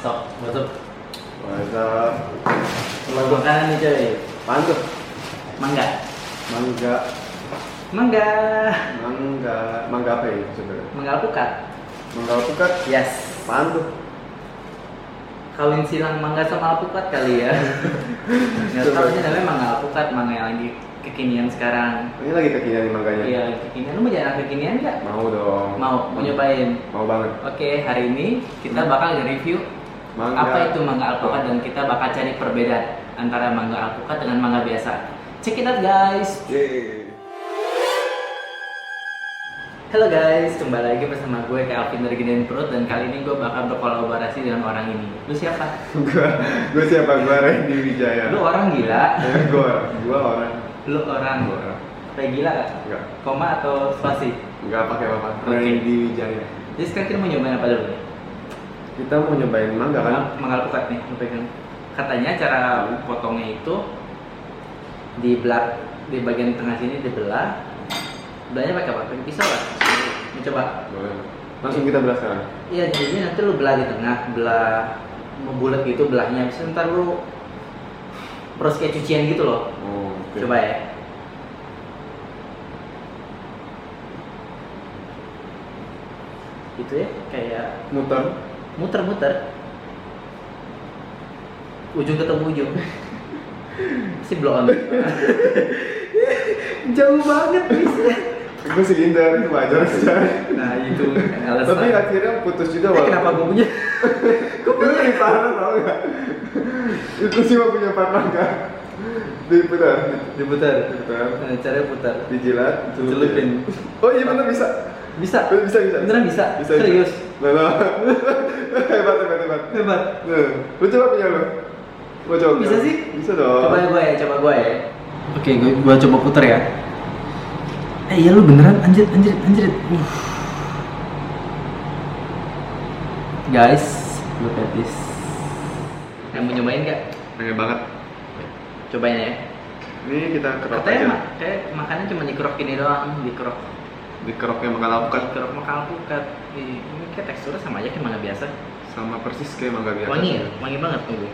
Stop, masuk. Masa Kalau makanan nih cuy. apaan tuh? Mangga. Mangga. Mangga. Mangga apa ya sebenarnya? Mangga alpukat. Mangga alpukat? Yes. Apaan tuh? Kawin silang mangga sama alpukat kali ya. Nggak tahu ini namanya mangga alpukat, mangga yang lagi kekinian sekarang. Ini lagi kekinian nih mangganya? Iya, kekinian. Lu mau jalan kekinian nggak? Mau dong. Mau nyobain. Mau banget. Oke, hari ini kita bakal nge-review Mangga. apa itu mangga alpukat dan kita bakal cari perbedaan antara mangga alpukat dengan mangga biasa. Check it out guys. Yeay. Halo guys, kembali lagi bersama gue Alvin dari Gedein Perut dan kali ini gue bakal berkolaborasi dengan orang ini. Lu siapa? Gue siapa? Gue Randy Wijaya. Lu orang gila. Gue orang. Lu orang. Gue orang. Kayak gila gak? Enggak. Koma atau spasi? Enggak pakai apa-apa. Oke. Randy Wijaya. Jadi sekarang kita mau nyobain apa dulu nih? Kita mau nyobain mangga kan? Mangga alpukat nih, lu pegang. Katanya cara potongnya itu di bagian tengah sini dibelah. Belahnya pakai apa? Pakai pisau lah. Mau coba? Boleh. Langsung kita belah sekarang. Iya, jadi nanti lu belah di tengah, belah bulat gitu belahnya. Bisa ntar lu proses kayak cucian gitu loh. Oh, oke. Coba ya. Gitu ya, kayak Muter. muter-muter. Ujung ketemu ujung. Si blow on. Jauh banget bisa. Gue silinder itu wajar saja. Nah, itu alasan. Tapi akhirnya putus juga walaupun. Kenapa gue punya? Gue punya parah tau gak? Itu sih mah punya parah kan? Diputar. Diputar. Diputar. Nah, caranya putar. Dijilat. Celupin. Oh iya bener bisa. Bisa. Bisa. Beneran bisa? Bisa. Serius? Nah. Hebat. Hebat. Lu coba punya lu. Gua coba. Bisa sih? Bisa dong. Coba gue ya. Oke, gue coba putar ya. Iya lu beneran anjir. Guys, look at this. Yang mau nyobain nggak? Pengen banget. Cobain ya. Ini kita kerok Katanya aja. kayak makannya cuma dikerok gini doang, dikerok Dikeroknya makan alpukat. makan alpukat. Ini kayak teksturnya sama aja kayak mangga biasa. Sama persis kayak mangga biasa. Wangi ya? Wangi banget tuh gue.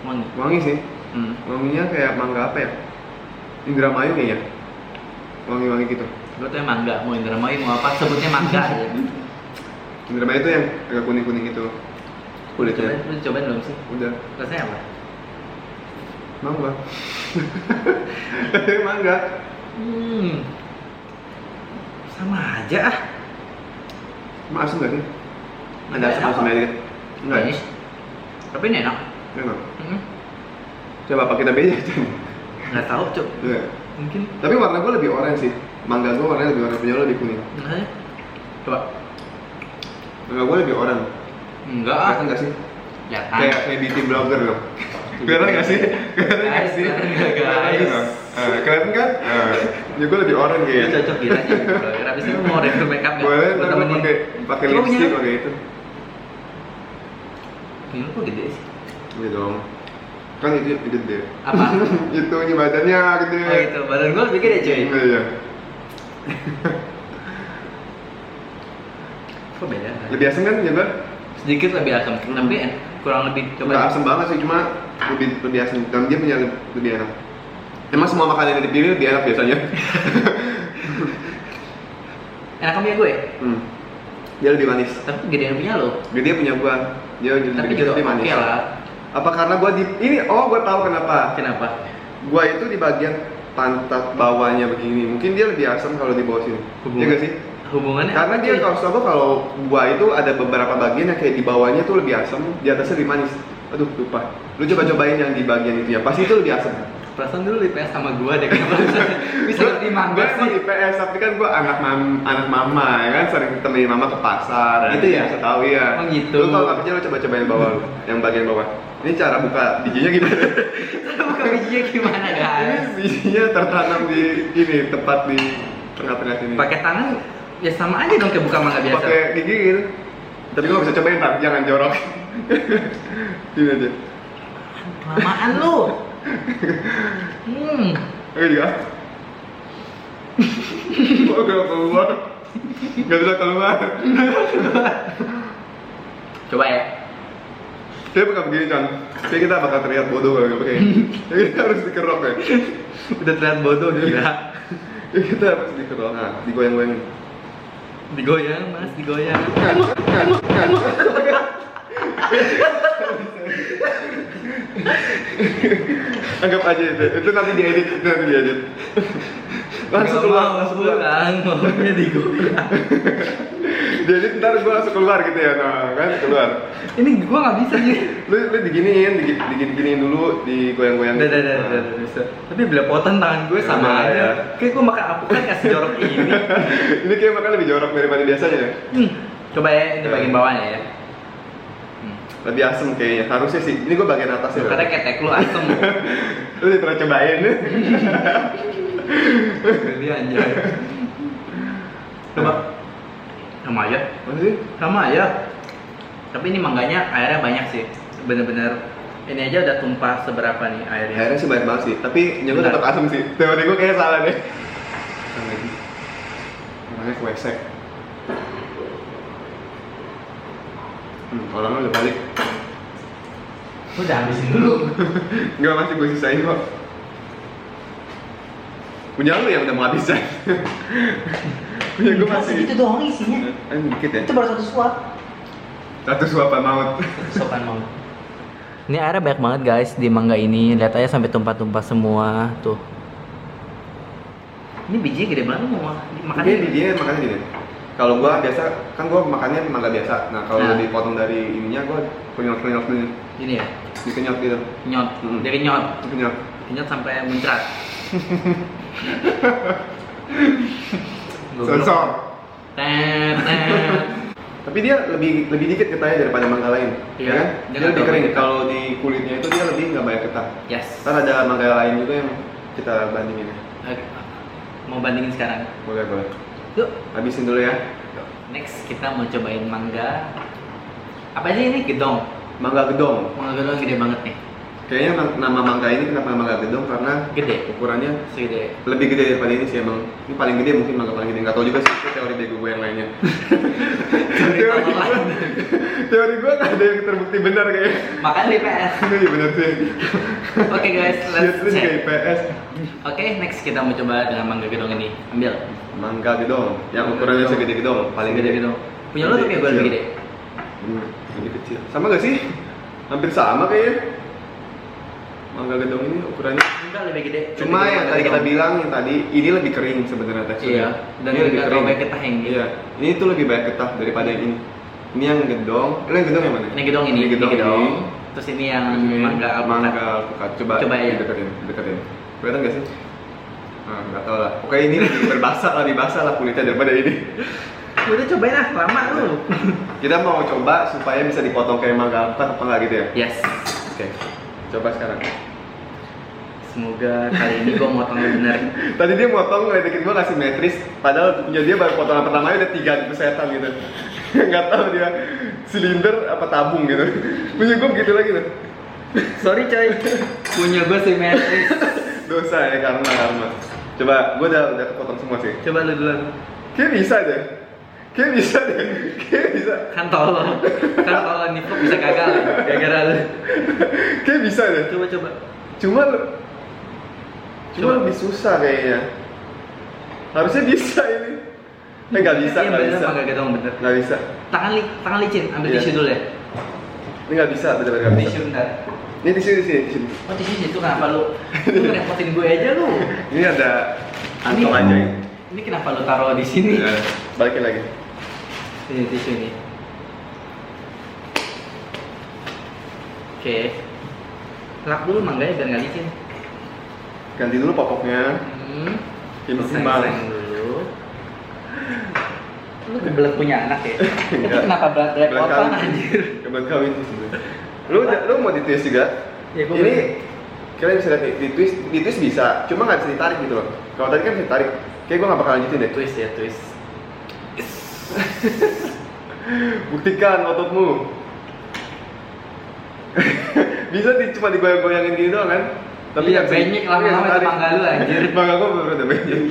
Wangi. Wangi sih. Wanginya kayak mangga apa ya? Indramayu kayaknya. Wangi-wangi gitu. Gue tuh yang mangga, mau Indramayu mau apa sebutnya mangga aja. Indramayu itu yang agak kuning-kuning gitu. Kulitnya. Lu cobain belum sih? Udah. Rasanya apa? Mangga. Mangga. Sama aja ah. Emang asam gak sih? Ada Enggak, asam-asamnya dikit? Enggak ya? Manis. Tapi ini enak. Enak. Coba apa kita beda aja? Nggak tahu cuk. Iya. Mungkin. Tapi warna gue lebih orange sih. Mangga gue warnanya lebih orange, punya lo lebih kuning. Rasanya. Coba. Mangga gue lebih orange. Enggak. Kelihatan nggak sih? Ya kan. Kayak beauty blogger loh. Kelihatan nggak sih? Kelihatan nggak sih? Guys. Kelihatan kan? Ya gue lebih orange Lu kayaknya. cocok gila aja. Habis itu mau review makeup nggak? Boleh, Gua ntar gue temenin. pakai Coba punya lipstick lu. pakai itu. Ini kok gede sih? Iya dong. Kan itu gede. Apa? Itu ini badannya gede. Oh itu, badan gua lebih gede cuy. Iya. Kok beda? Lebih asam kan juga? Sedikit lebih asam, tapi kurang lebih Nggak asam banget sih, cuma lebih asam. Dan dia punya lebih enak. Emang semua makanan yang dipilih lebih enak biasanya. Enak punya gue, Dia lebih manis. tapi gedean punya lo. Dia punya gua. Dia Tapi lebih juga lebih manis. oke lah. Apa karena gua di ini? Oh, gua tahu kenapa. Kenapa? Gua itu di bagian pantat bawahnya begini. Mungkin dia lebih asam kalau di bawah sini. Iya nggak sih? Hubungannya? Karena apa, dia cuy? kalau setahu gua kalau gua itu ada beberapa bagian yang kayak di bawahnya tuh lebih asam, di atasnya lebih manis. Aduh, lupa. Lu cobain yang di bagian itu ya. Pasti itu lebih asam. Perasaan dulu IPS sama gua deh, kenapa bisa ngerti mangga Gue emang sih? IPS, tapi kan gue anak mama ya kan, sering temenin mama ke pasar. Gitu ya? Bisa tahu ya. Oh, gitu. Lu kalau nggak percaya lu coba-cobain bawah lu, yang bagian bawah. Ini cara buka bijinya gimana? Buka bijinya gimana Ini guys? bijinya tertanam di ini, tepat di tengah-tengah sini. Pakai tangan ya sama aja dong kayak buka mangga biasa. Pakai gigi gitu. Tapi gue bisa cobain, tapi jangan jorok. Gini aja. Kelamaan lu. Oke juga. Oh, gak keluar. Gak bisa keluar. Coba ya. Kayak bukan begini Chan. Kayak kita bakal terlihat bodoh kalau pakai. Jadi kita harus dikerok ya. Udah terlihat bodoh gila. Kayak kita harus dikerok. Nah, digoyang-goyang. Digoyang mas, digoyang. Anggap aja itu nanti diedit, itu nanti diedit. Langsung keluar, langsung keluar. Maunya digoyang. Diedit ntar gue langsung keluar gitu ya, nah kan keluar. Ini gua nggak bisa nih. Lu diginiin, diginiin dulu, digoyang-goyang. Udah, bisa. Tapi belepotan tangan gue sama Nah, aja. ya. Kayak gue makan apukat kasih jorok ini. Ini kayak makan lebih jorok daripada biasanya ya. Coba ya, ini bagian bawahnya ya. Lebih asem kayaknya, harusnya sih. Ini gue bagian atas ya. Karena ketek lu asem. Lu udah pernah cobain? Jadi anjay. Coba. Sama aja. Mana sih? Sama aja. Tapi ini mangganya airnya banyak sih. Bener-bener ini aja udah tumpah seberapa nih airnya. Airnya sih banyak banget sih, tapi nyamuk Benar. tetap asem sih. Teori gue kayaknya salah deh. Orangnya kuesek. Orangnya udah balik. Udah habisin dulu. Enggak, masih gue sisain kok. Punya lu yang udah mau habisan. Punya gue masih. Itu doang isinya. Dikit ya. Itu baru satu suap. Satu suapan maut. Sopan mau. Ini airnya banyak banget guys di mangga ini. Lihat aja sampai tumpah-tumpah semua tuh. Ini bijinya gede banget mau makan. Dia bijinya makannya gini. Kalau gua biasa, kan gua makannya mangga biasa. Nah, kalau Nah. dipotong dari ininya gua kenyot-kenyot dulu. Ini ya, Dikenyot gitu. nyot. Dari nyot. Dikenyot. Kenyot sampai muncrat. Sensor. Tet, tet. Tapi dia lebih dikit getahnya daripada mangga lain. Iya, Ya kan? dia Dia nggak lebih terlalu kering. getah. Kalau di kulitnya itu dia lebih nggak banyak getah. Yes. Ntar ada mangga lain juga yang kita bandingin ya. Oke. Mau bandingin sekarang. Boleh, boleh. Yuk. Habisin dulu ya. Next kita mau cobain mangga. Apa sih ini? Gedong. Mangga gedong. Mangga gedong gede banget nih. Kayaknya nama mangga ini kenapa mangga gedong karena Gede. ukurannya Segede. lebih gede daripada ini sih emang. Ini paling gede mungkin mangga paling gede. Nggak tahu juga sih itu teori bego gue yang lainnya. Teori gue nggak ada yang terbukti benar kayaknya. Makanya di PS. Iya benar sih. Oke guys, Shit, let's lu juga check. IPS. Oke, next kita mau coba dengan mangga gedong ini. Ambil. Mangga gedong, yang ukurannya segede gedong, paling gede. gedong. Punya lo tapi gue lebih gede. Lebih kecil. Sama gak sih? Hampir sama kayaknya. Mangga gedong ini ukurannya. Enggak lebih gede. Cuma Lebih yang gede tadi kita gedong. bilang yang tadi ini lebih kering sebenarnya teksturnya. Iya, dan ini lebih nggak kering. terlalu banyak getah yang gitu. Iya, ini tuh lebih banyak getah daripada yang ini. Ini yang gedong. Yang gedong yang mana? Ini gedong ini. Ini gedong. Ini. Terus ini yang Ini mangga alpukat. Mangga alpukat. Coba ya. deketin. Kelihatan gak sih? Nah, nggak tahu lah. Pokoknya ini lebih lebih basah lah kulitnya daripada ini. Udah cobain lah, lama lu. Kita mau coba supaya bisa dipotong kayak mangga alpukat apa enggak gitu ya? Yes. Oke. Coba sekarang. Semoga kali ini gue motongnya bener. Tadi dia motong ngeledekin gua kasih metris, padahal punya dia baru potongan pertamanya udah 3 setan gitu. Nggak tahu dia silinder apa tabung gitu. Punya gua begitu lagi tuh. Sorry coy. Punya gue simetris. Dosa ya karma. Coba gua udah kepotong semua sih. Coba lu duluan. Kayak bisa deh. Kayak bisa. Kan tolong nih kok bisa gagal ya? Gara-gara lu. Kayak bisa deh. Coba. Cuma Coba. lebih susah kayaknya. Harusnya bisa ini. Nggak bisa, Iya nggak bener, bisa. mangga gedong bener. Nggak bisa. Tangan licin, ambil Iya. tisu dulu ya. Ini nggak bisa, bener-bener nggak bisa. Tisu bentar. Ini tisu. Oh tisu situ kenapa lu? Lu ngerepotin gue aja lu. Ini ada antong aja ini. Ini kenapa lu taruh di sini? Ya, balikin lagi. Ini tisu ini. Oke. Lap dulu mangganya biar nggak licin. Ganti dulu popoknya. Timbang. Sayang dulu. Lu kebelet punya anak ya? Itu Enggak. kenapa belet Kebelet potong kawin. anjir? Kebelet kawin sih sebenarnya. Lu mau ditwist juga? Ya, gua Ini mau. kalian bisa lihat nih, ditwist bisa, cuma nggak bisa ditarik gitu loh. Kalau tadi kan bisa ditarik. Kayak gue nggak bakal lanjutin deh. Twist ya, twist. Buktikan ototmu. Bisa cuma digoyang-goyangin gitu doang kan? Iya, nggak bisa- benyek lama-lama nggak bisa itu mangga lu, anjir. Mangga gue baru ada benyek.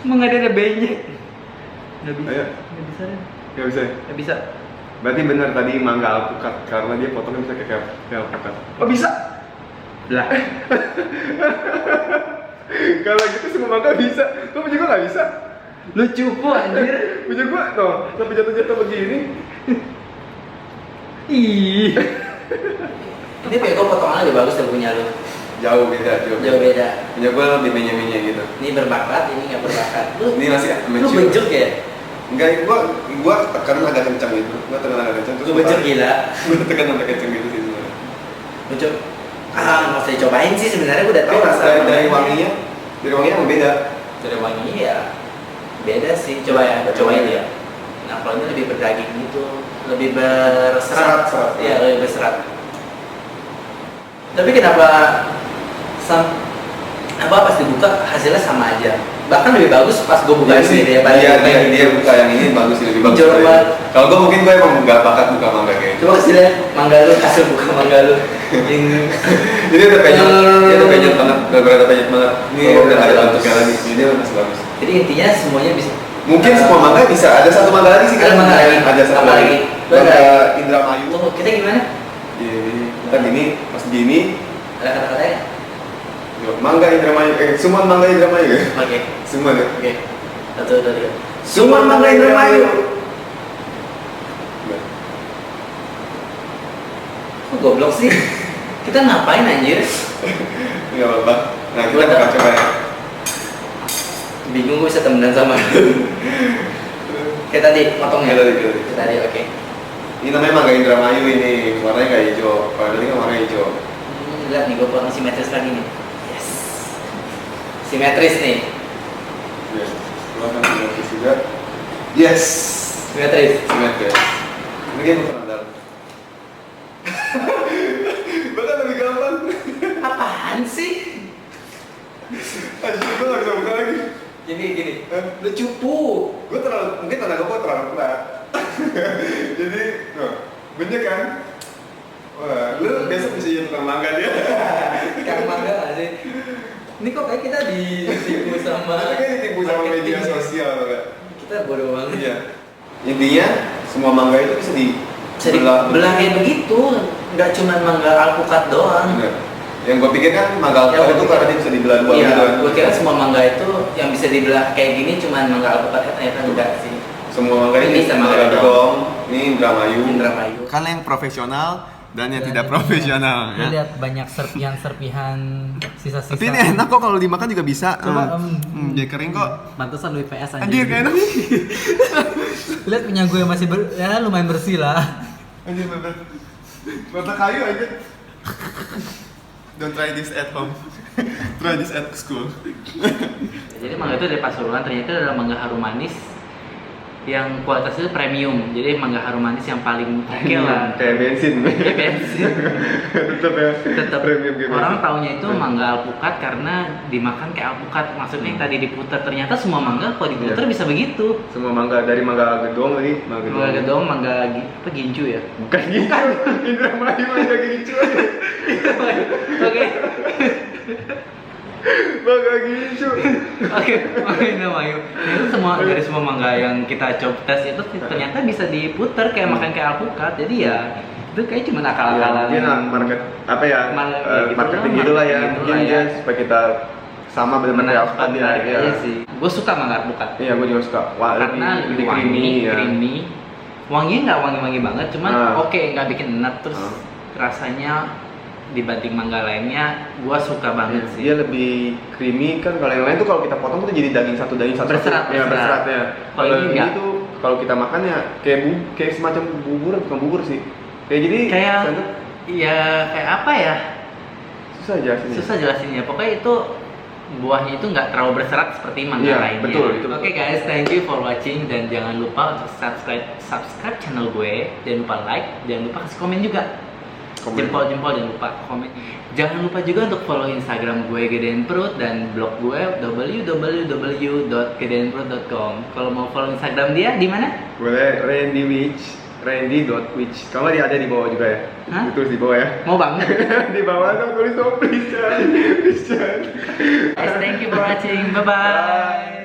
Emang ada benyek? Nggak bisa. Ayo. Nggak bisa. Ren. Nggak bisa. Nggak bisa. Berarti benar tadi mangga alpukat karena dia potongnya bisa kayak alpukat. Oh bisa? Lah, Kalau gitu semua mangga bisa. Kok punya gua nggak bisa? lu cupu anjir. Punya gua tuh, tapi jatuh-jatuh begini. Ih. Ini bego potongan lebih bagus dari punya lu. Jauh beda. Jauh beda. Punya gua lebih menye-menye gitu. Ini berbakat, ini nggak berbakat. Ini masih Lu amateur. bejuk ya? Enggak, gua tekan agak kencang gitu. Gua tekan agak kencang terus. Lu bejuk gila. Gua tekan agak kencang gitu sih sebenarnya. Bejuk. Nggak usah dicobain sih sebenarnya gua udah tahu Tapi rasa dari wanginya emang beda. Dari wanginya ya beda sih. Coba ya, cobain ya. Nah kalau ini lebih berdaging gitu, lebih berserat. Serat. Iya, lebih berserat. Tapi kenapa pas dibuka hasilnya sama aja? Bahkan lebih bagus pas gue buka ini daripada dia buka yang ini bagus sih, lebih bagus. Jorok banget. Kalau gue mungkin gue emang nggak bakat buka mangga kayak gitu. Coba kasih lihat mangga lu, hasil buka mangga lu. Ini Jadi udah penyet banget, udah penyet banget. Ini Oh, udah nggak ada bagus. bentuknya lagi. Ini masih bagus. jadi intinya semuanya bisa. Mungkin semua mangga bisa. Ada satu mangga lagi sih. Ada mangga lagi. Ada satu Apa lagi. lagi? Mangga Indramayu. Oh, kita gimana? Jadi kita gini, pas gini, Ada kata-katanya? mangga Indramayu. Semua mangga Indramayu ya. Oke. Semua ya. Oke. Satu, dua, tiga. Semua mangga Indramayu. Kok goblok sih? Kita ngapain anjir? Nggak apa-apa. Nah kita bakal coba ya. Bingung gue bisa temenan sama lu. Kayak tadi, potongnya. Kayak Tadi, oke. Ini namanya mangga Indramayu ini, warnanya nggak hijau. Kalau tadi kan warna hijau. Lihat nih, gue potong simetris lagi nih. Yes. Simetris nih. Ya, silakan simetris juga. Yes, Simetris. simetris. Ini kan bukan dalam. Bahkan lebih gampang. Apaan sih? Aduh, gue nggak bisa buka lagi. Gini. Lu cupu. Gue terlalu, mungkin tenaga gue terlalu kuat. Jadi, tuh, banyak kan? Wah, lu besok bisa jadi tukang mangga dia. Kang mangga nggak sih? Ini kok kayak kita ditipu sama. Kita kan ditipu sama media marketing. sosial, kan? Kita bodoh banget. Iya. Intinya, semua mangga itu bisa Bisa dibelah kayak begitu, nggak cuma mangga alpukat doang. Bener. Yang gue pikir kan mangga alpukat itu karena dia bisa dibelah dua Iya, gitu kan. gue kira semua mangga itu yang bisa dibelah kayak gini cuma mangga alpukat, ternyata enggak sih. Semua mangga ini Bisa mangga mangga gedong, ini Indramayu. Indramayu. Kan yang profesional dan yang Dan tidak yang profesional Lu ya. lihat banyak serpihan sisa-sisa. Tapi ini enak kok kalau dimakan juga bisa. Coba, Jadi kering kok. Pantesan lu IPS Anjir kayak enak nih. Lihat punya gue masih ya lumayan bersih lah. Anjir bener. Mata kayu aja. Don't try this at home. Try this at school. Jadi mangga itu dari Pasuruan, ternyata adalah mangga harum manis yang kualitasnya premium. Jadi mangga harum manis yang paling oke lah. Kayak bensin. Kayak bensin. Tetap ya. Tetap premium kayak orang bensin. taunya itu mangga alpukat karena dimakan kayak alpukat. Maksudnya yang tadi diputar, ternyata semua mangga kalau diputar Iya. bisa begitu. Semua mangga dari mangga gedong tadi, Mangga gedong, mangga apa gincu ya? Bukan gitu. Indramayu mangga gincu aja. Oke. Mangga gincu. Oke, mangga Indramayu. Itu semua dari semua mangga yang kita coba tes itu ternyata bisa diputar kayak makan kayak alpukat. Jadi ya itu kayak cuma akal-akalan. Mungkin market apa ya? Gitu Marketing lah, gitu lah ya. marketing Mungkin gitu lah dia ya. supaya kita sama benar-benar ya. menarik aja sih. Gue suka mangga alpukat. Iya, gue juga suka. Wah, Karena lebih creamy ya. creamy. Wanginya nggak wangi-wangi banget, cuman oke, nggak bikin enak, terus Ah. rasanya dibanding mangga lainnya, gua suka banget sih. Dia lebih creamy kan. Kalau yang lain tuh kalau kita potong tuh jadi daging satu. Berserat, Ya, berserat ya. Kalau ini ini enggak. tuh kalau kita makan ya kayak semacam bubur, bukan bubur sih. Kayak jadi Kayak santap. ya kayak apa ya? Susah jelasinnya. Susah jelasinnya. Pokoknya itu buahnya itu nggak terlalu berserat seperti mangga Iya, lainnya. betul, itu betul. Oke guys, thank you for watching dan jangan lupa untuk subscribe channel gue, jangan lupa like, jangan lupa kasih komen juga. Komen. Jempol jangan lupa komen. Jangan lupa juga untuk follow Instagram gue Gedein Perut dan blog gue www.gedein.com. Kalau mau follow Instagram dia di mana? Boleh randy.witch. Kalau dia ada di bawah juga ya. Hah? Ditulis di bawah ya. Mau banget. Di bawah tuh tulis please Chan. Please Chan. Guys, thank you for watching. Bye bye.